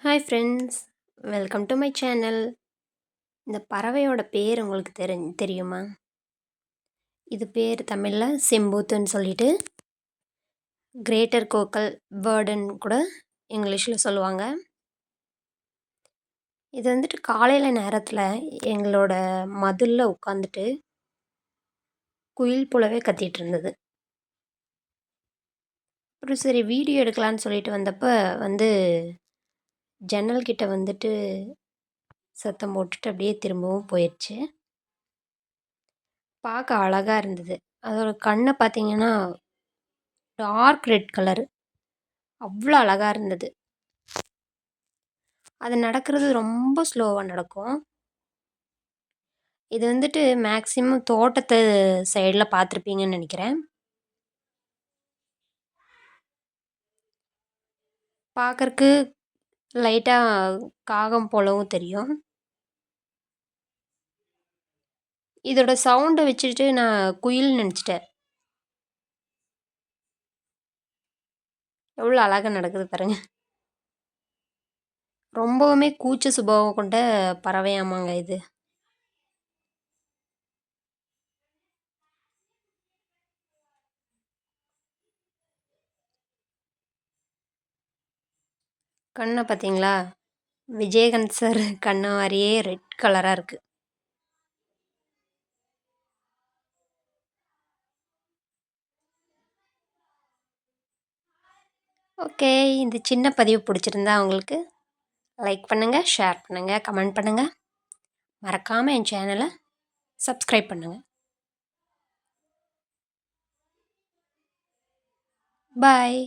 Hi friends, welcome to my channel. இந்த பறவையோட பேர் உங்களுக்கு தெரியுமா? இது பேர் தமிழில் செம்பூத்துன்னு சொல்லிட்டு கிரேட்டர் கோக்கல் பேர்டுன்னு கூட இங்கிலீஷில் சொல்லுவாங்க. இது வந்துட்டு காலையில் நேரத்தில் எங்களோட மதிலில் உட்காந்துட்டு குயில் போலவே கத்திட்டு இருந்தது. அப்புறம் சரி வீடியோ எடுக்கலான்னு சொல்லிட்டு வந்தப்போ வந்து ஜன்னல் கிட்ட வந்துட்டு சத்தம் போட்டுட்டு அப்படியே திரும்பவும் போயிடுச்சு. பார்க்க அழகாக இருந்தது. அதோட கண்ணை பார்த்தீங்கன்னா டார்க் ரெட் கலரு, அவ்வளோ அழகாக இருந்தது. அது நடக்கிறது ரொம்ப ஸ்லோவாக நடக்கும். இது வந்துட்டு மேக்ஸிமம் தோட்டத்து சைடில் பார்த்துருப்பீங்கன்னு நினைக்கிறேன். பார்க்கறக்கு லைட்டாக காகம் போலவும் தெரியும். இதோட சவுண்டை வச்சுட்டு நான் குயில் நினச்சிட்டேன். எவ்வளோ அழகாக நடக்குது பாருங்க. ரொம்பவுமே கூச்ச சுபாவம் கொண்ட பறவையாமாங்க இது. கண்ணை பார்த்தீங்களா? விஜயகாந்த் சார் கண்ணை மாதிரியே ரெட் கலராக இருக்குது. ஓகே, இந்த சின்ன பதிவு பிடிச்சிருந்தா உங்களுக்கு லைக் பண்ணுங்கள், ஷேர் பண்ணுங்கள், கமெண்ட் பண்ணுங்கள். மறக்காமல் என் சேனலை சப்ஸ்கிரைப் பண்ணுங்கள். பாய்.